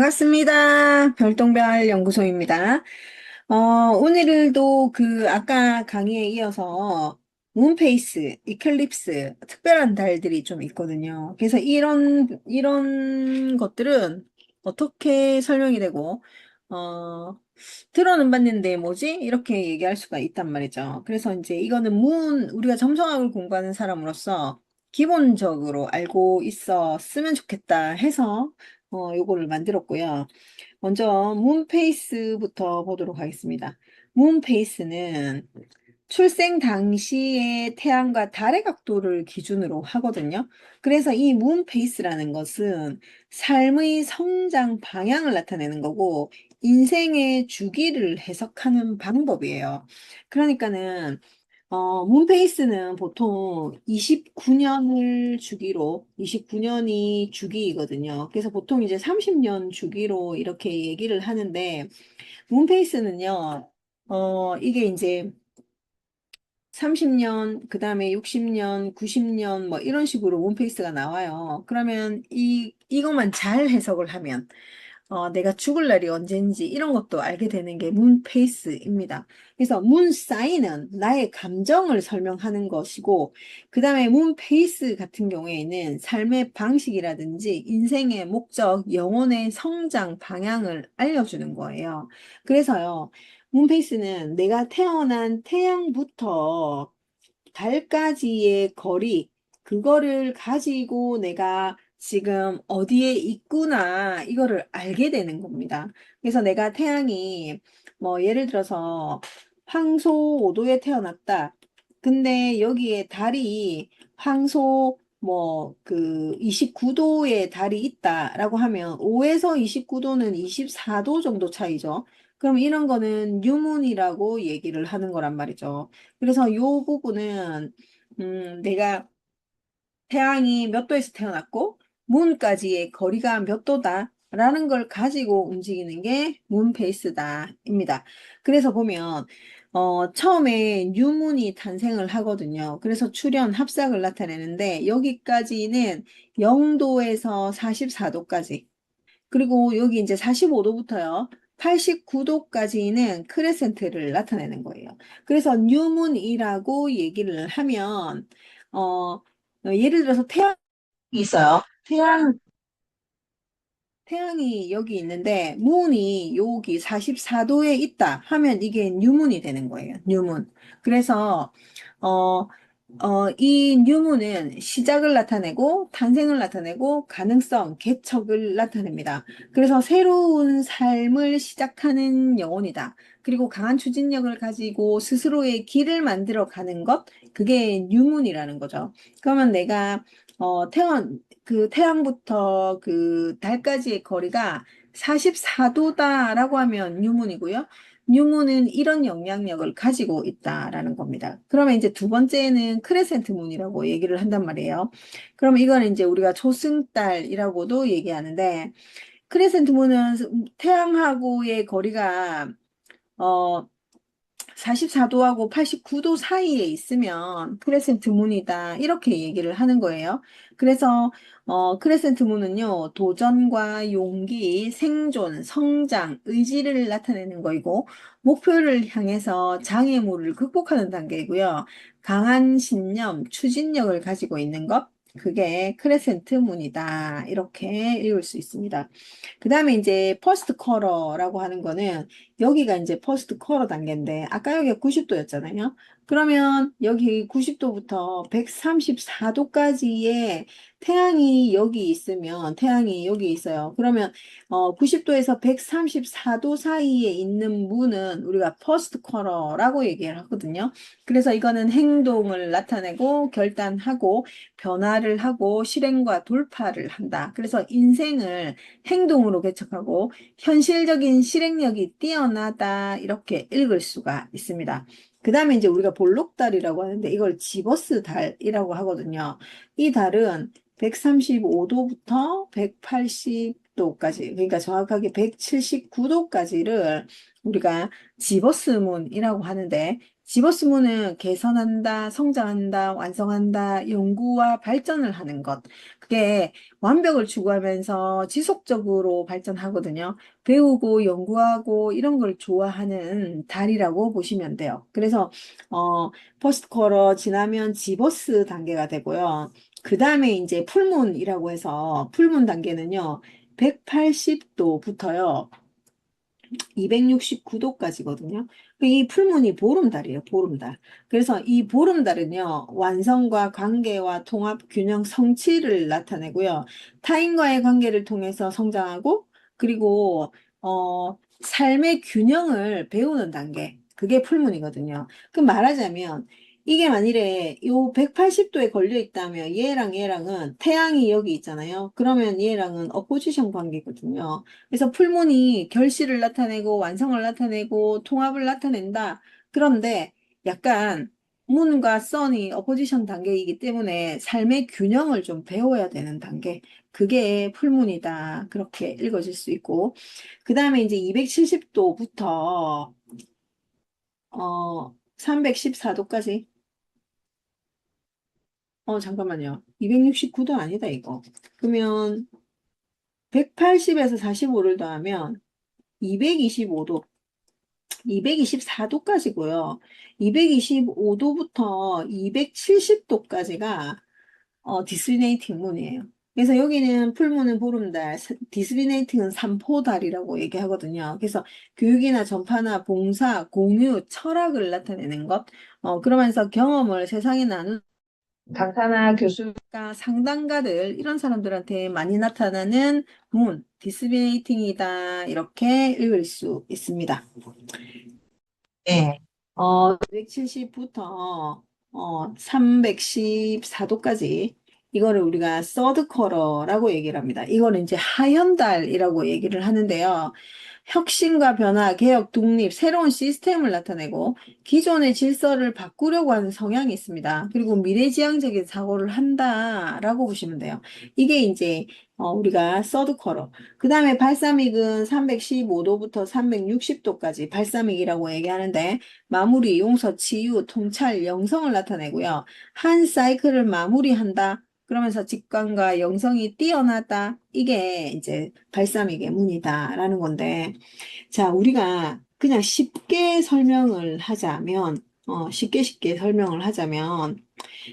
반갑습니다. 별똥별 연구소입니다. 오늘도 아까 강의에 이어서 문페이스, 이클립스, 특별한 달들이 좀 있거든요. 그래서 이런 것들은 어떻게 설명이 되고, 어, 들어는 봤는데 뭐지? 이렇게 얘기할 수가 있단 말이죠. 그래서 이제 이거는 우리가 점성학을 공부하는 사람으로서 기본적으로 알고 있었으면 좋겠다 해서 요거를 만들었고요. 먼저 문페이스부터 보도록 하겠습니다. 문페이스는 출생 당시의 태양과 달의 각도를 기준으로 하거든요. 그래서 이 문페이스라는 것은 삶의 성장 방향을 나타내는 거고 인생의 주기를 해석하는 방법이에요. 그러니까는 문페이스는 보통 29년을 주기로, 29년이 주기이거든요. 그래서 보통 이제 30년 주기로 이렇게 얘기를 하는데, 문페이스는요, 이게 이제 30년, 그 다음에 60년, 90년, 뭐 이런 식으로 문페이스가 나와요. 그러면 이것만 잘 해석을 하면, 내가 죽을 날이 언젠지 이런 것도 알게 되는 게 문페이스입니다. 그래서 문사인은 나의 감정을 설명하는 것이고, 그 다음에 문페이스 같은 경우에는 삶의 방식이라든지 인생의 목적, 영혼의 성장 방향을 알려주는 거예요. 그래서요, 문페이스는 내가 태어난 태양부터 달까지의 거리, 그거를 가지고 내가 지금 어디에 있구나, 이거를 알게 되는 겁니다. 그래서 내가 태양이, 뭐, 예를 들어서, 황소 5도에 태어났다. 근데 여기에 달이 황소 29도의 달이 있다라고 하면 5에서 29도는 24도 정도 차이죠. 그럼 이런 거는 유문이라고 얘기를 하는 거란 말이죠. 그래서 요 부분은 내가 태양이 몇 도에서 태어났고 문까지의 거리가 몇 도다라는 걸 가지고 움직이는 게 문 페이스다입니다. 그래서 보면 처음에 뉴문이 탄생을 하거든요. 그래서 출현, 합작을 나타내는데 여기까지는 0도에서 44도까지 그리고 여기 이제 45도부터요. 89도까지는 크레센트를 나타내는 거예요. 그래서 뉴문이라고 얘기를 하면 예를 들어서 태양이 있어요. 태양이 여기 있는데 문이 여기 44도에 있다 하면 이게 뉴문이 되는 거예요. 뉴문. 그래서 어, 이 뉴문은 시작을 나타내고 탄생을 나타내고 가능성, 개척을 나타냅니다. 그래서 새로운 삶을 시작하는 영혼이다. 그리고 강한 추진력을 가지고 스스로의 길을 만들어 가는 것, 그게 뉴문이라는 거죠. 그러면 내가 태양부터 그 달까지의 거리가 44도다라고 하면 뉴문이고요. 뉴문은 이런 영향력을 가지고 있다라는 겁니다. 그러면 이제 두 번째는 크레센트 문이라고 얘기를 한단 말이에요. 그럼 이거는 이제 우리가 초승달이라고도 얘기하는데 크레센트 문은 태양하고의 거리가 어 44도하고 89도 사이에 있으면 크레센트 문이다. 이렇게 얘기를 하는 거예요. 그래서 크레센트 문은요. 도전과 용기, 생존, 성장, 의지를 나타내는 거이고 목표를 향해서 장애물을 극복하는 단계이고요. 강한 신념, 추진력을 가지고 있는 것. 그게 크레센트 문이다. 이렇게 읽을 수 있습니다. 그 다음에 이제 퍼스트 쿼러라고 하는 거는 여기가 이제 퍼스트 쿼러 단계인데 아까 여기가 90도였잖아요. 그러면 여기 90도부터 134도까지의 태양이 여기 있으면 태양이 여기 있어요. 그러면 90도에서 134도 사이에 있는 문은 우리가 퍼스트 쿼러라고 얘기를 하거든요. 그래서 이거는 행동을 나타내고 결단하고 변화를 하고 실행과 돌파를 한다. 그래서 인생을 행동으로 개척하고 현실적인 실행력이 뛰어나다 이렇게 읽을 수가 있습니다. 그 다음에 이제 우리가 볼록달이라고 하는데 이걸 지버스 달이라고 하거든요. 이 달은 135도부터 180도까지 그러니까 정확하게 179도까지를 우리가 지버스문이라고 하는데 지버스문은 개선한다, 성장한다, 완성한다, 연구와 발전을 하는 것. 그게 완벽을 추구하면서 지속적으로 발전하거든요. 배우고 연구하고 이런 걸 좋아하는 달이라고 보시면 돼요. 그래서 퍼스트 쿼터 지나면 지버스 단계가 되고요. 그 다음에 이제 풀문이라고 해서 풀문 단계는요. 180도부터요. 269도까지거든요. 이 풀문이 보름달이에요, 보름달. 그래서 이 보름달은요, 완성과 관계와 통합, 균형, 성취를 나타내고요. 타인과의 관계를 통해서 성장하고, 그리고, 삶의 균형을 배우는 단계. 그게 풀문이거든요. 그 말하자면, 이게 만일에 요 180도에 걸려 있다면 얘랑 얘랑은 태양이 여기 있잖아요. 그러면 얘랑은 어포지션 관계거든요. 그래서 풀문이 결실을 나타내고 완성을 나타내고 통합을 나타낸다. 그런데 약간 문과 선이 어포지션 단계이기 때문에 삶의 균형을 좀 배워야 되는 단계. 그게 풀문이다. 그렇게 읽어질 수 있고. 그 다음에 이제 270도부터 314도까지. 잠깐만요. 269도 아니다, 이거. 그러면 180에서 45를 더하면 225도. 224도까지고요. 225도부터 270도까지가 디스리네이팅 문이에요. 그래서 여기는 풀문은 보름달, 디스리네이팅은 삼포달이라고 얘기하거든요. 그래서 교육이나 전파나 봉사, 공유, 철학을 나타내는 것, 그러면서 경험을 세상에 나누는 강사나 교수가 상담가들 이런 사람들한테 많이 나타나는 문, 디스리네이팅이다 이렇게 읽을 수 있습니다. 네. 270부터 314도까지 이거를 우리가 서드 쿼터라고 얘기를 합니다. 이거는 이제 하현달이라고 얘기를 하는데요. 혁신과 변화, 개혁, 독립, 새로운 시스템을 나타내고 기존의 질서를 바꾸려고 하는 성향이 있습니다. 그리고 미래지향적인 사고를 한다라고 보시면 돼요. 이게 이제 우리가 서드 쿼터. 그 다음에 발사믹은 315도부터 360도까지 발사믹이라고 얘기하는데 마무리, 용서, 치유, 통찰, 영성을 나타내고요. 한 사이클을 마무리한다. 그러면서 직관과 영성이 뛰어나다. 이게 이제 발사믹의 문이다라는 건데, 자, 우리가 그냥 쉽게 설명을 하자면, 쉽게 설명을 하자면,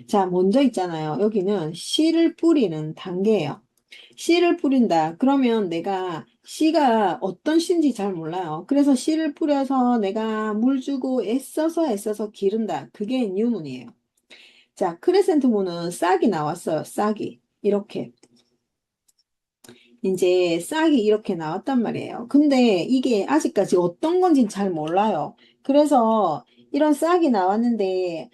자, 먼저 있잖아요. 여기는 씨를 뿌리는 단계예요. 씨를 뿌린다. 그러면 내가 씨가 어떤 씨인지 잘 몰라요. 그래서 씨를 뿌려서 내가 물 주고 애써서 기른다. 그게 뉴문이에요. 자, 크레센트 문은 싹이 나왔어요. 싹이. 이렇게. 이제 싹이 이렇게 나왔단 말이에요. 근데 이게 아직까지 어떤 건지는 잘 몰라요. 그래서 이런 싹이 나왔는데,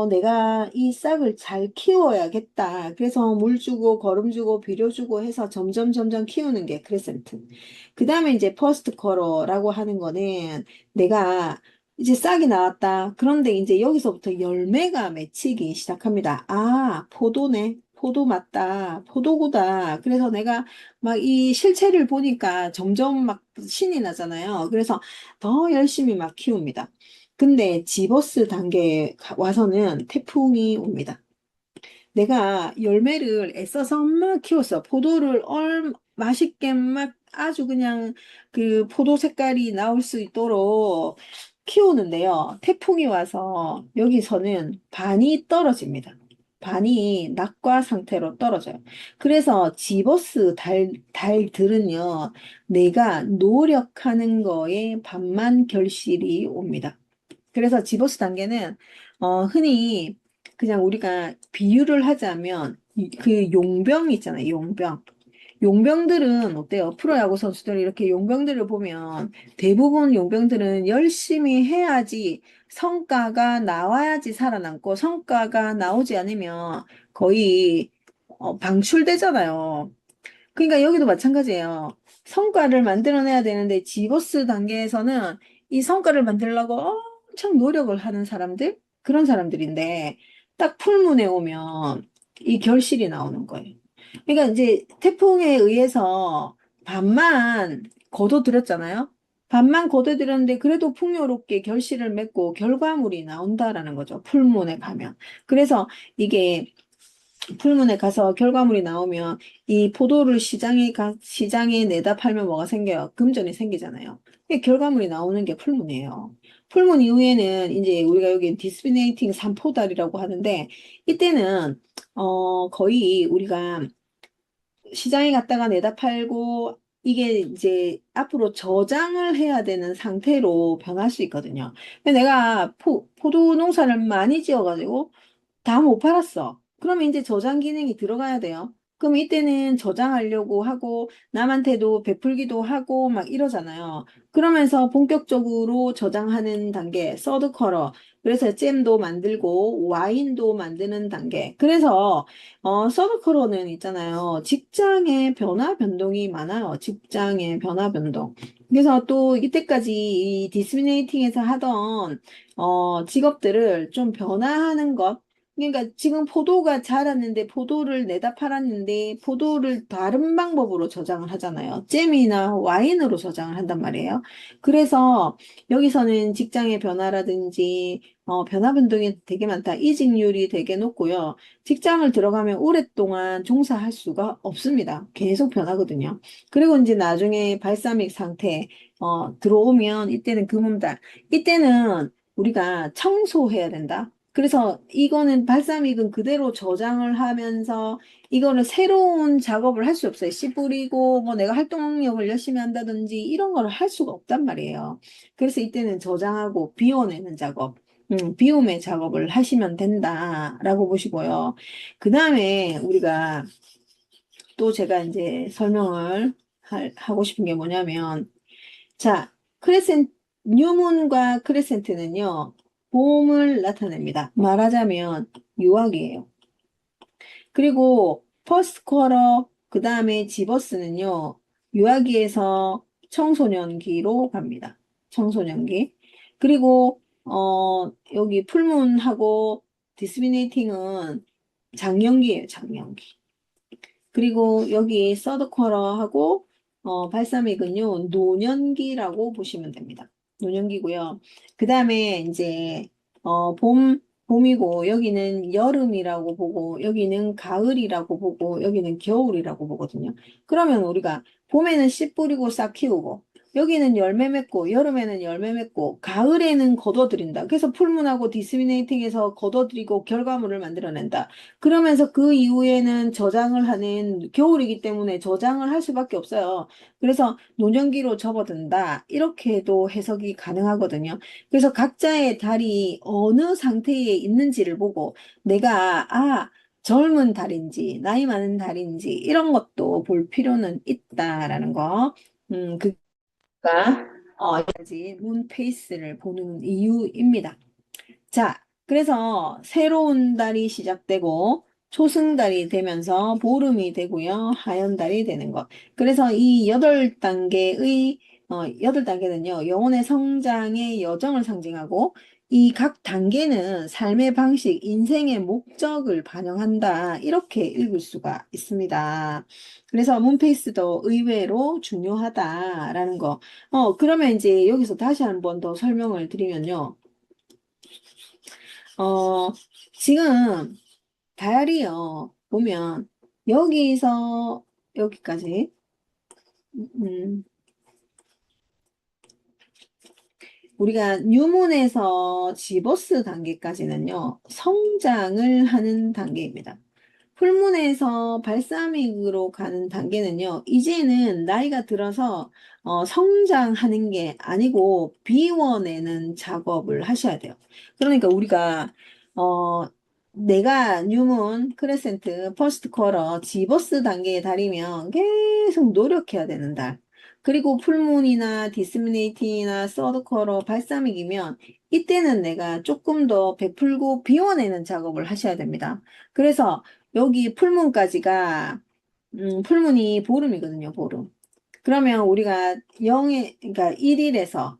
내가 이 싹을 잘 키워야겠다. 그래서 물 주고, 거름 주고, 비료 주고 해서 점점 키우는 게 크레센트. 그 다음에 이제 퍼스트 컬러라고 하는 거는 내가 이제 싹이 나왔다. 그런데 이제 여기서부터 열매가 맺히기 시작합니다. 아, 포도네. 포도 맞다. 포도구다. 그래서 내가 막 이 실체를 보니까 점점 막 신이 나잖아요. 그래서 더 열심히 막 키웁니다. 근데 지버스 단계에 와서는 태풍이 옵니다. 내가 열매를 애써서 막 키웠어. 포도를 맛있게 막 아주 그냥 그 포도 색깔이 나올 수 있도록 키우는데요. 태풍이 와서 여기서는 반이 떨어집니다. 반이 낙과 상태로 떨어져요. 그래서 지버스 달들은요, 내가 노력하는 거에 반만 결실이 옵니다. 그래서 지버스 단계는 흔히 그냥 우리가 비유를 하자면 그 용병 있잖아요. 용병. 용병들은 어때요? 프로야구 선수들 이렇게 용병들을 보면 대부분 용병들은 열심히 해야지 성과가 나와야지 살아남고 성과가 나오지 않으면 거의 방출되잖아요. 그러니까 여기도 마찬가지예요. 성과를 만들어내야 되는데 지버스 단계에서는 이 성과를 만들려고 엄청 노력을 하는 사람들, 그런 사람들인데 딱 풀문에 오면 이 결실이 나오는 거예요. 그러니까 이제 태풍에 의해서 반만 거둬들였잖아요. 반만 걷어들였는데 그래도 풍요롭게 결실을 맺고 결과물이 나온다라는 거죠. 풀문에 가면. 그래서 이게 풀문에 가서 결과물이 나오면 이 포도를 시장에 내다 팔면 뭐가 생겨요? 금전이 생기잖아요. 이게 결과물이 나오는 게 풀문이에요. 풀문 이후에는 이제 우리가 여기 디스피네이팅 산포달이라고 하는데 이때는 거의 우리가 시장에 갔다가 내다 팔고 이게 이제 앞으로 저장을 해야 되는 상태로 변할 수 있거든요. 근데 내가 포도 농사를 많이 지어가지고 다 못 팔았어. 그러면 이제 저장 기능이 들어가야 돼요. 그럼 이때는 저장하려고 하고 남한테도 베풀기도 하고 막 이러잖아요. 그러면서 본격적으로 저장하는 단계, 서드 컬러. 그래서 잼도 만들고 와인도 만드는 단계. 그래서 서드 컬러는 있잖아요. 직장의 변화 변동이 많아요. 직장의 변화 변동. 그래서 또 이때까지 이 디스미네이팅에서 하던 직업들을 좀 변화하는 것. 그러니까 지금 포도가 자랐는데 포도를 내다 팔았는데 포도를 다른 방법으로 저장을 하잖아요. 잼이나 와인으로 저장을 한단 말이에요. 그래서 여기서는 직장의 변화라든지 변화 변동이 되게 많다. 이직률이 되게 높고요. 직장을 들어가면 오랫동안 종사할 수가 없습니다. 계속 변하거든요. 그리고 이제 나중에 발사믹 상태 들어오면 이때는 금음달. 이때는 우리가 청소해야 된다. 그래서 이거는 발사믹은 그대로 저장을 하면서 이거를 새로운 작업을 할 수 없어요. 씨 뿌리고 뭐 내가 활동력을 열심히 한다든지 이런 걸 할 수가 없단 말이에요. 그래서 이때는 저장하고 비워내는 작업, 비움의 작업을 하시면 된다라고 보시고요. 그 다음에 우리가 또 제가 이제 설명을 하고 싶은 게 뭐냐면 자, 뉴문과 크레센트는요, 봄을 나타냅니다. 말하자면 유학이에요. 그리고 퍼스트 쿼터, 그 다음에 지버스는요, 유아기에서 청소년기로 갑니다. 청소년기. 그리고, 여기 풀문하고 디스미네이팅은 장년기예요, 장년기. 그리고 여기 서드 쿼러하고 발사믹은요 노년기라고 보시면 됩니다. 노년기고요. 그 다음에 이제 봄이고 여기는 여름이라고 보고 여기는 가을이라고 보고 여기는 겨울이라고 보거든요. 그러면 우리가 봄에는 씨 뿌리고 싹 키우고 여기는 열매 맺고 여름에는 열매 맺고 가을에는 걷어들인다. 그래서 풀문하고 디스미네이팅해서 걷어들이고 결과물을 만들어낸다. 그러면서 그 이후에는 저장을 하는 겨울이기 때문에 저장을 할 수밖에 없어요. 그래서 노년기로 접어든다. 이렇게도 해석이 가능하거든요. 그래서 각자의 달이 어느 상태에 있는지를 보고 내가 젊은 달인지 나이 많은 달인지 이런 것도 볼 필요는 있다라는 거. 그가 문 페이스를 보는 이유입니다. 자, 그래서 새로운 달이 시작되고 초승달이 되면서 보름이 되고요. 하연달이 되는 것. 그래서 이 8단계의 8단계는요. 영혼의 성장의 여정을 상징하고 이 각 단계는 삶의 방식, 인생의 목적을 반영한다. 이렇게 읽을 수가 있습니다. 그래서 문페이스도 의외로 중요하다라는 거. 그러면 이제 여기서 다시 한번 더 설명을 드리면요. 어, 지금 달이요, 보면, 여기서 여기까지, 음, 우리가 뉴문에서 지버스 단계까지는요, 성장을 하는 단계입니다. 풀문에서 발사믹으로 가는 단계는요, 이제는 나이가 들어서 성장하는 게 아니고 비워내는 작업을 하셔야 돼요. 그러니까 우리가 어, 내가 뉴문, 크레센트, 퍼스트 쿼터, 지버스 단계에 달이면 계속 노력해야 되는 달. 그리고 풀문이나 디스미네이팅이나 서드 쿼터, 발사믹이면 이때는 내가 조금 더 베풀고 비워내는 작업을 하셔야 됩니다. 그래서 여기 풀문까지가 풀문이 보름이거든요, 보름. 그러면 우리가 0에 그러니까 1일에서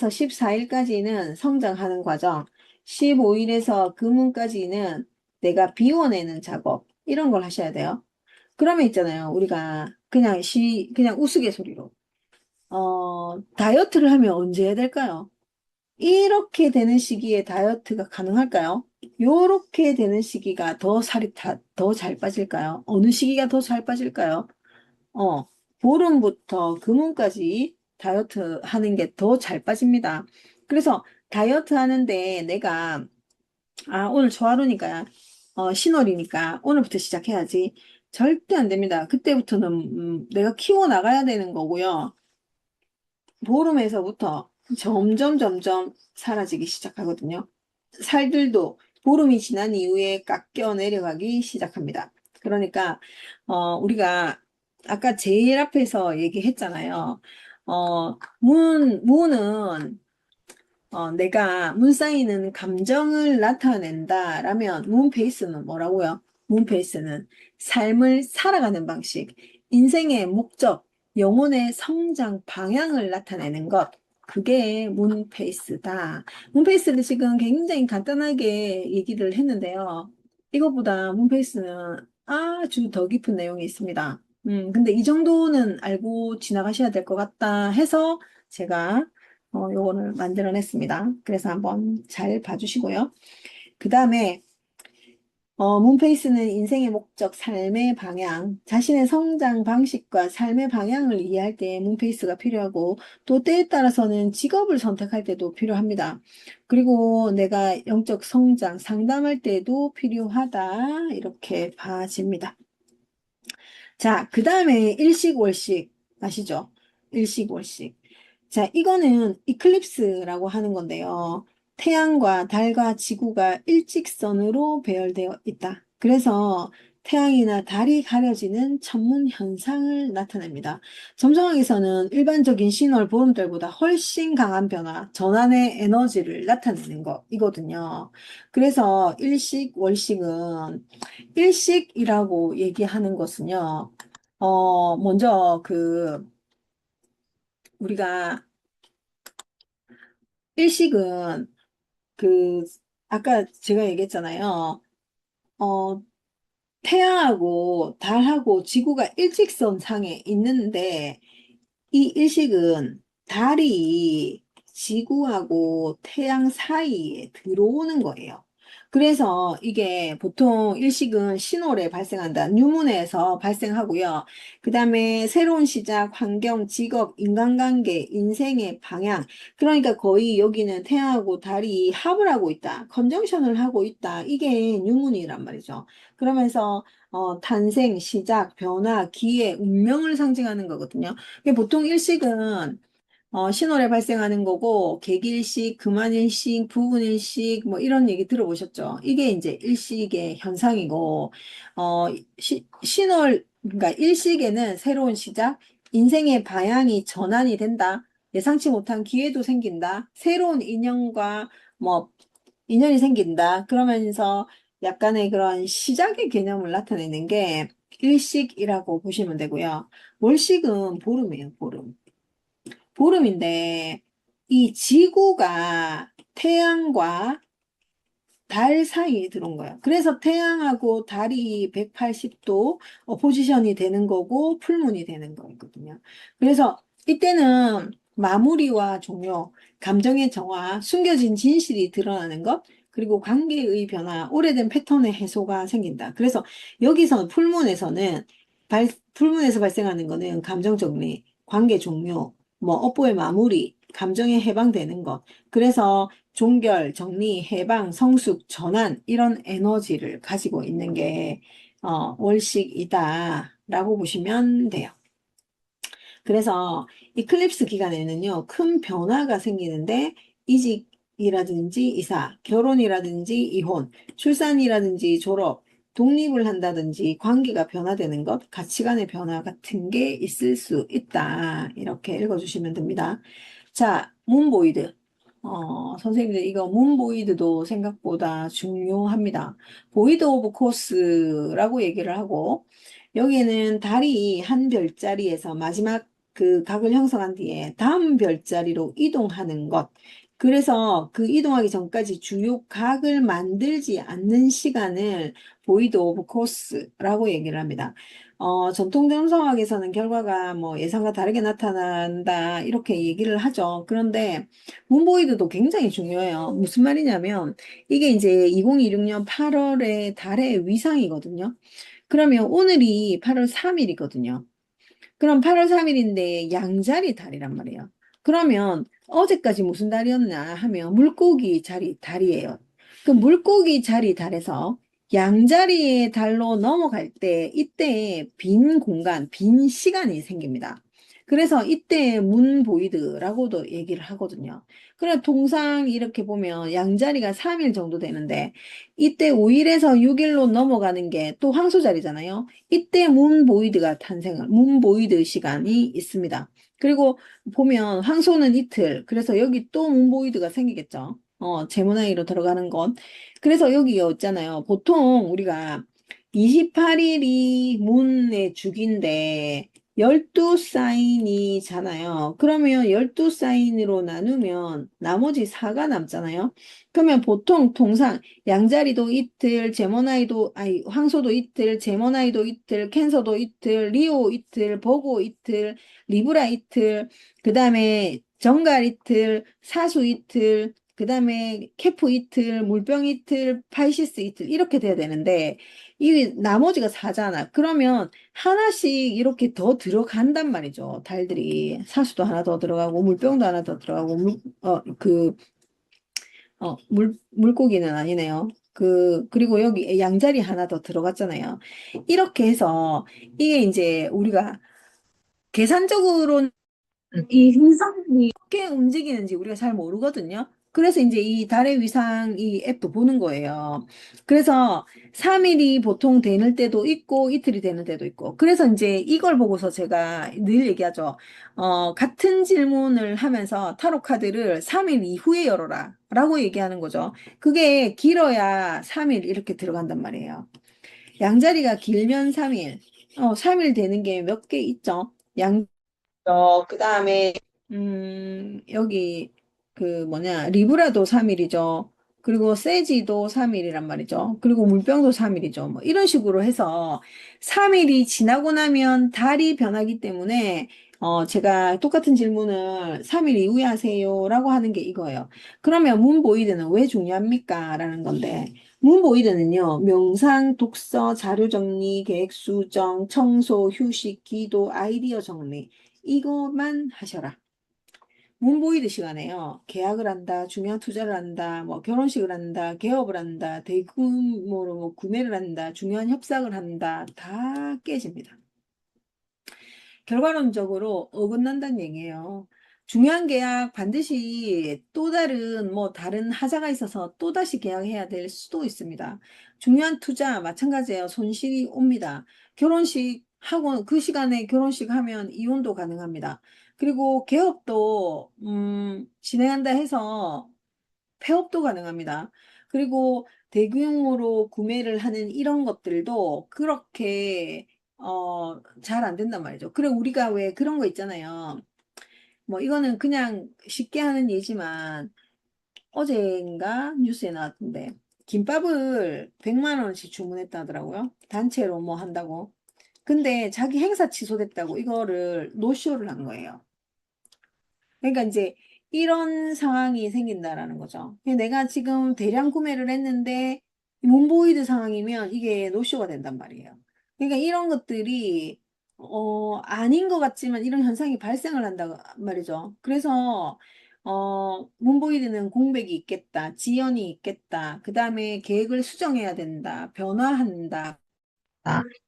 14일까지는 성장하는 과정, 15일에서 금운까지는 내가 비워내는 작업 이런 걸 하셔야 돼요. 그러면 있잖아요. 우리가 그냥 그냥 우스갯소리로 다이어트를 하면 언제 해야 될까요? 이렇게 되는 시기에 다이어트가 가능할까요? 요렇게 되는 시기가 더 살이 더 잘 빠질까요? 어느 시기가 더 잘 빠질까요? 어, 보름부터 금음까지 다이어트 하는 게 더 잘 빠집니다. 그래서 다이어트 하는데 내가, 오늘 초하루니까, 신월이니까 오늘부터 시작해야지. 절대 안 됩니다. 그때부터는, 내가 키워 나가야 되는 거고요. 보름에서부터 점점 사라지기 시작하거든요. 살들도 보름이 지난 이후에 깎여 내려가기 시작합니다. 그러니까 우리가 아까 제일 앞에서 얘기했잖아요. 문은 내가 문사이는 감정을 나타낸다라면 문페이스는 뭐라고요? 문페이스는 삶을 살아가는 방식, 인생의 목적, 영혼의 성장 방향을 나타내는 것. 그게 문페이스다. 문페이스를 지금 굉장히 간단하게 얘기를 했는데요. 이것보다 문페이스는 아주 더 깊은 내용이 있습니다. 근데 이 정도는 알고 지나가셔야 될 것 같다 해서 제가 요거를 만들어냈습니다. 그래서 한번 잘 봐주시고요. 그 다음에 문페이스는 인생의 목적, 삶의 방향, 자신의 성장 방식과 삶의 방향을 이해할 때 문페이스가 필요하고 또 때에 따라서는 직업을 선택할 때도 필요합니다. 그리고 내가 영적 성장, 상담할 때도 필요하다 이렇게 봐집니다. 자, 그 다음에 일식월식 아시죠? 일식월식. 자, 이거는 이클립스라고 하는 건데요. 태양과 달과 지구가 일직선으로 배열되어 있다. 그래서 태양이나 달이 가려지는 천문 현상을 나타냅니다. 점성학에서는 일반적인 신월 보름달보다 훨씬 강한 변화, 전환의 에너지를 나타내는 것이거든요. 그래서 일식, 월식은 일식이라고 얘기하는 것은요, 먼저 우리가 일식은 그, 아까 제가 얘기했잖아요. 어, 태양하고 달하고 지구가 일직선 상에 있는데, 이 일식은 달이 지구하고 태양 사이에 들어오는 거예요. 그래서 이게 보통 일식은 신월에 발생한다. 뉴문에서 발생하고요. 그 다음에 새로운 시작, 환경, 직업, 인간관계, 인생의 방향. 그러니까 거의 여기는 태양하고 달이 합을 하고 있다. 컨정션을 하고 있다. 이게 뉴문이란 말이죠. 그러면서 탄생, 시작, 변화, 기회, 운명을 상징하는 거거든요. 이게 보통 일식은 신월에 발생하는 거고 계기일식, 금환일식, 부분일식 뭐 이런 얘기 들어보셨죠? 이게 이제 일식의 현상이고 신월 그러니까 일식에는 새로운 시작, 인생의 방향이 전환이 된다. 예상치 못한 기회도 생긴다. 새로운 인연과 뭐 인연이 생긴다. 그러면서 약간의 그런 시작의 개념을 나타내는 게 일식이라고 보시면 되고요. 월식은 보름이에요, 보름. 보름인데 이 지구가 태양과 달 사이에 들어온 거예요. 그래서 태양하고 달이 180도 포지션이 되는 거고 풀문이 되는 거거든요. 그래서 이때는 마무리와 종료, 감정의 정화, 숨겨진 진실이 드러나는 것, 그리고 관계의 변화, 오래된 패턴의 해소가 생긴다. 그래서 여기서 풀문에서 발생하는 거는 감정 정리, 관계 종료, 뭐 업보의 마무리, 감정에 해방되는 것. 그래서 종결, 정리, 해방, 성숙, 전환 이런 에너지를 가지고 있는 게 월식이다라고 보시면 돼요. 그래서 이클립스 기간에는요, 큰 변화가 생기는데 이직이라든지 이사, 결혼이라든지 이혼, 출산이라든지 졸업, 독립을 한다든지 관계가 변화되는 것, 가치관의 변화 같은 게 있을 수 있다. 이렇게 읽어주시면 됩니다. 자, 문보이드. 선생님들 이거 문보이드도 생각보다 중요합니다. 보이드 오브 코스라고 얘기를 하고 여기에는 달이 한 별자리에서 마지막 그 각을 형성한 뒤에 다음 별자리로 이동하는 것. 그래서 그 이동하기 전까지 주요 각을 만들지 않는 시간을 보이드 오브 코스라고 얘기를 합니다. 전통 점성학에서는 결과가 뭐 예상과 다르게 나타난다, 이렇게 얘기를 하죠. 그런데 문보이드도 굉장히 중요해요. 무슨 말이냐면, 이게 이제 2026년 8월에 달의 위상이거든요. 그러면 오늘이 8월 3일이거든요. 그럼 8월 3일인데 양자리 달이란 말이에요. 그러면 어제까지 무슨 달이었나 하면 물고기 자리 달이에요. 그 물고기 자리 달에서 양자리의 달로 넘어갈 때 이때 빈 공간, 빈 시간이 생깁니다. 그래서 이때 문보이드라고도 얘기를 하거든요. 그래 통상 이렇게 보면 양자리가 3일 정도 되는데 이때 5일에서 6일로 넘어가는 게 또 황소자리잖아요. 이때 문보이드 시간이 있습니다. 그리고 보면 황소는 이틀, 그래서 여기 또 문보이드가 생기겠죠. 제모나이로 들어가는 건. 그래서 여기 있잖아요. 보통 우리가 28일이 문의 주기인데 12사인이잖아요. 그러면 12사인으로 나누면 나머지 4가 남잖아요. 그러면 보통 통상 양자리도 이틀, 제모나이도, 아니, 황소도 이틀, 제모나이도 이틀, 캔서도 이틀, 리오 이틀, 버고 이틀, 리브라 이틀, 그 다음에 정갈 이틀, 사수 이틀, 그 다음에 케프 이틀, 물병 이틀, 파이시스 이틀, 이렇게 돼야 되는데, 이 나머지가 사잖아. 그러면 하나씩 이렇게 더 들어간단 말이죠. 달들이. 사수도 하나 더 들어가고, 물병도 하나 더 들어가고, 물고기는 아니네요. 그리고 여기 양자리 하나 더 들어갔잖아요. 이렇게 해서 이게 이제 우리가 계산적으로 이 행성이 어떻게 움직이는지 우리가 잘 모르거든요. 그래서 이제 이 달의 위상 이 앱도 보는 거예요. 그래서 3일이 보통 되는 때도 있고 이틀이 되는 때도 있고. 그래서 이제 이걸 보고서 제가 늘 얘기하죠. 같은 질문을 하면서 타로 카드를 3일 이후에 열어라 라고 얘기하는 거죠. 그게 길어야 3일 이렇게 들어간단 말이에요. 양자리가 길면 3일. 3일 되는 게 몇 개 있죠. 그 다음에, 여기, 리브라도 3일이죠. 그리고 세지도 3일이란 말이죠. 그리고 물병도 3일이죠. 뭐, 이런 식으로 해서 3일이 지나고 나면 달이 변하기 때문에, 제가 똑같은 질문을 3일 이후에 하세요라고 하는 게 이거예요. 그러면 문보이드는 왜 중요합니까? 라는 건데, 문보이드는요, 명상, 독서, 자료 정리, 계획 수정, 청소, 휴식, 기도, 아이디어 정리, 이것만 하셔라. 문보이드 시간에요. 계약을 한다, 중요한 투자를 한다, 뭐 결혼식을 한다, 개업을 한다, 대규모로 뭐 구매를 한다, 중요한 협상을 한다, 다 깨집니다. 결과론적으로 어긋난다는 얘기예요. 중요한 계약 반드시 또 다른 하자가 있어서 또다시 계약해야 될 수도 있습니다. 중요한 투자 마찬가지예요. 손실이 옵니다. 결혼식 하고 그 시간에 결혼식 하면 이혼도 가능합니다. 그리고 개업도 진행한다 해서 폐업도 가능합니다. 그리고 대규모로 구매를 하는 이런 것들도 그렇게 잘 안 된단 말이죠. 그래 우리가 왜 그런 거 있잖아요. 뭐 이거는 그냥 쉽게 하는 예지만 어젠가 뉴스에 나왔던데 김밥을 100만 원씩 주문했다 하더라고요. 단체로 뭐 한다고. 근데 자기 행사 취소됐다고 이거를 노쇼를 한 거예요. 그러니까 이제 이런 상황이 생긴다라는 거죠. 내가 지금 대량 구매를 했는데 문보이드 상황이면 이게 노쇼가 된단 말이에요. 그러니까 이런 것들이 아닌 것 같지만 이런 현상이 발생을 한다 말이죠. 그래서 문보이드는 공백이 있겠다, 지연이 있겠다, 그 다음에 계획을 수정해야 된다, 변화한다.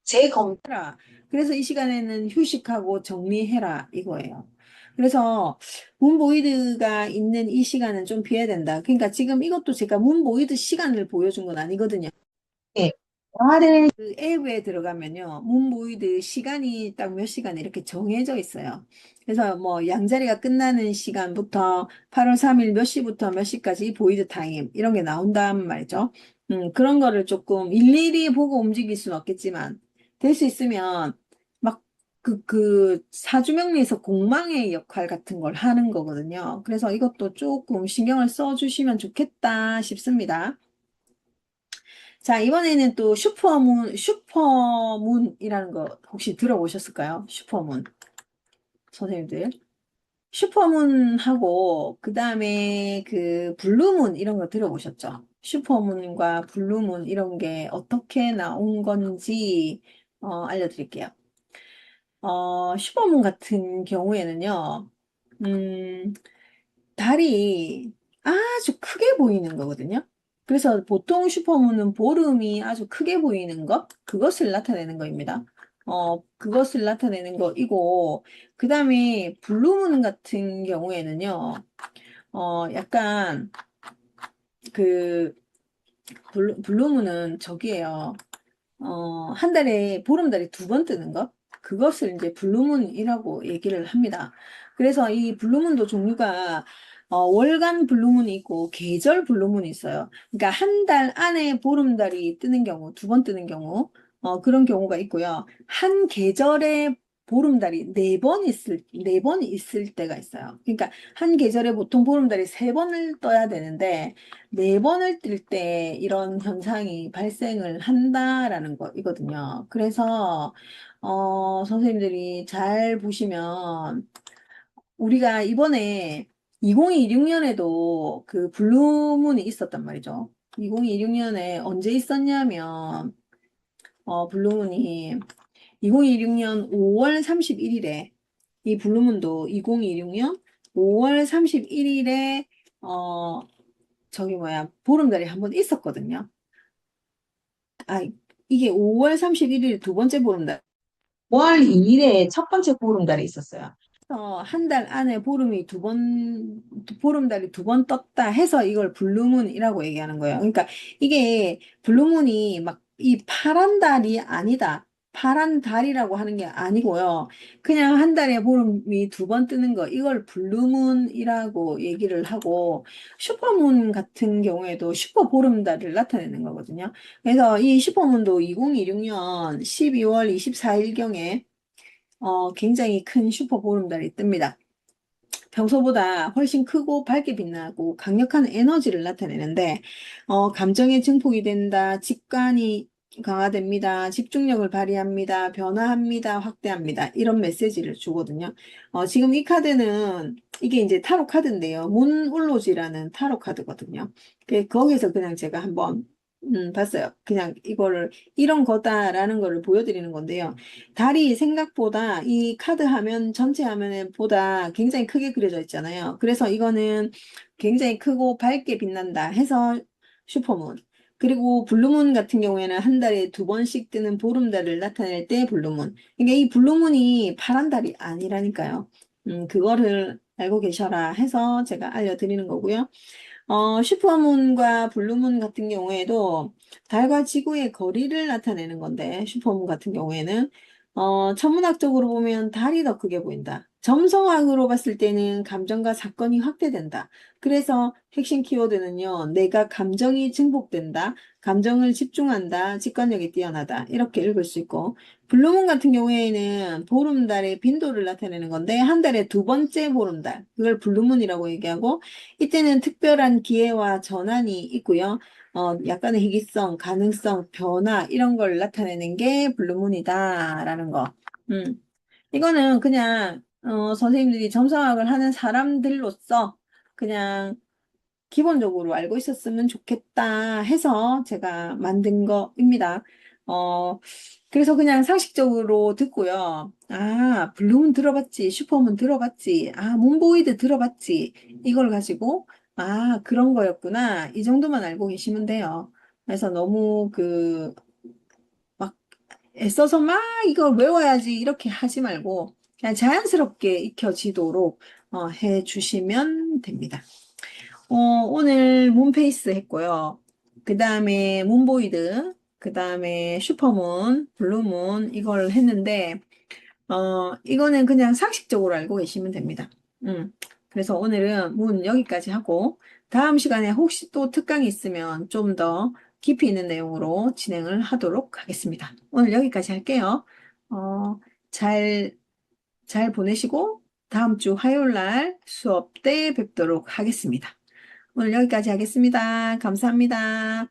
재검토라. 그래서 이 시간에는 휴식하고 정리해라 이거예요. 그래서 문보이드가 있는 이 시간은 좀 피해야 된다. 그러니까 지금 이것도 제가 문보이드 시간을 보여준 건 아니거든요. 예. 그 앱에 들어가면요. 문보이드 시간이 딱 몇 시간 이렇게 정해져 있어요. 그래서 뭐 양자리가 끝나는 시간부터 8월 3일 몇 시부터 몇 시까지 보이드 타임 이런 게 나온단 말이죠. 그런 거를 조금 일일이 보고 움직일 수는 없겠지만 될 수 있으면 막 사주명리에서 공망의 역할 같은 걸 하는 거거든요. 그래서 이것도 조금 신경을 써주시면 좋겠다 싶습니다. 자, 이번에는 또 슈퍼문이라는 거 혹시 들어보셨을까요? 슈퍼문. 선생님들. 슈퍼문하고, 그 다음에 그 블루문 이런 거 들어보셨죠? 슈퍼문과 블루문 이런 게 어떻게 나온 건지, 알려드릴게요. 슈퍼문 같은 경우에는요, 음, 달이 아주 크게 보이는 거거든요. 그래서 보통 슈퍼문은 보름이 아주 크게 보이는 것, 그것을 나타내는 거입니다. 그것을 나타내는 거이고, 그 다음에 블루문 같은 경우에는요, 약간 그 블루문은 저기에요. 한 달에 보름달이 두 번 뜨는 것? 그것을 이제 블루문이라고 얘기를 합니다. 그래서 이 블루문도 종류가 월간 블루문이 있고 계절 블루문이 있어요. 그러니까 한 달 안에 보름달이 뜨는 경우, 두 번 뜨는 경우, 그런 경우가 있고요. 한 계절에 보름달이 네 번 있을 때가 있어요. 그러니까 한 계절에 보통 보름달이 세 번을 떠야 되는데, 네 번을 뜰 때 이런 현상이 발생을 한다라는 거이거든요. 그래서, 선생님들이 잘 보시면, 우리가 이번에 2026년에도 그 블루문이 있었단 말이죠. 2026년에 언제 있었냐면, 블루문이 2026년 5월 31일에, 이 블루문도 2026년 5월 31일에, 저기 뭐야, 보름달이 한 번 있었거든요. 아, 이게 5월 31일 두 번째 보름달, 5월 2일에 첫 번째 보름달이 있었어요. 한 달 안에 보름달이 두 번 떴다 해서 이걸 블루문이라고 얘기하는 거예요. 그러니까 이게 블루문이 막 이 파란 달이 아니다. 파란 달이라고 하는 게 아니고요. 그냥 한 달에 보름이 두 번 뜨는 거, 이걸 블루문이라고 얘기를 하고, 슈퍼문 같은 경우에도 슈퍼 보름달을 나타내는 거거든요. 그래서 이 슈퍼문도 2026년 12월 24일경에 굉장히 큰 슈퍼 보름달이 뜹니다. 평소보다 훨씬 크고 밝게 빛나고 강력한 에너지를 나타내는데, 감정의 증폭이 된다, 직관이 강화됩니다, 집중력을 발휘합니다, 변화합니다, 확대합니다. 이런 메시지를 주거든요. 지금 이 카드는 이게 이제 타로 카드인데요. 문울로지라는 타로 카드거든요. 거기서 그냥 제가 한번 봤어요. 그냥 이거를 이런 거다라는 거를 보여드리는 건데요. 달이 생각보다 이 카드 화면 전체 화면에 보다 굉장히 크게 그려져 있잖아요. 그래서 이거는 굉장히 크고 밝게 빛난다 해서 슈퍼문. 그리고 블루문 같은 경우에는 한 달에 두 번씩 뜨는 보름달을 나타낼 때 블루문. 그러니까 이 블루문이 파란 달이 아니라니까요. 그거를 알고 계셔라 해서 제가 알려드리는 거고요. 슈퍼문과 블루문 같은 경우에도 달과 지구의 거리를 나타내는 건데, 슈퍼문 같은 경우에는, 천문학적으로 보면 달이 더 크게 보인다. 점성학으로 봤을 때는 감정과 사건이 확대된다. 그래서 핵심 키워드는요, 내가 감정이 증폭된다, 감정을 집중한다, 직관력이 뛰어나다. 이렇게 읽을 수 있고, 블루문 같은 경우에는 보름달의 빈도를 나타내는 건데, 한 달에 두 번째 보름달. 그걸 블루문이라고 얘기하고, 이때는 특별한 기회와 전환이 있고요. 약간의 희귀성, 가능성, 변화 이런 걸 나타내는 게 블루문이다라는 거. 이거는 그냥 선생님들이 점성학을 하는 사람들로서 그냥 기본적으로 알고 있었으면 좋겠다 해서 제가 만든 거입니다. 어, 그래서 그냥 상식적으로 듣고요. 아, 블루문 들어봤지, 슈퍼문 들어봤지, 아, 문보이드 들어봤지, 이걸 가지고, 아, 그런 거였구나. 이 정도만 알고 계시면 돼요. 그래서 너무 막 애써서 막 이걸 외워야지 이렇게 하지 말고, 그냥 자연스럽게 익혀지도록 해 주시면 됩니다. 오늘 문페이스 했고요. 그 다음에 문보이드, 그 다음에 슈퍼문, 블루문 이걸 했는데 이거는 그냥 상식적으로 알고 계시면 됩니다. 그래서 오늘은 문 여기까지 하고 다음 시간에 혹시 또 특강이 있으면 좀 더 깊이 있는 내용으로 진행을 하도록 하겠습니다. 오늘 여기까지 할게요. 어, 잘, 잘 보내시고 다음 주 화요일 날 수업 때 뵙도록 하겠습니다. 오늘 여기까지 하겠습니다. 감사합니다.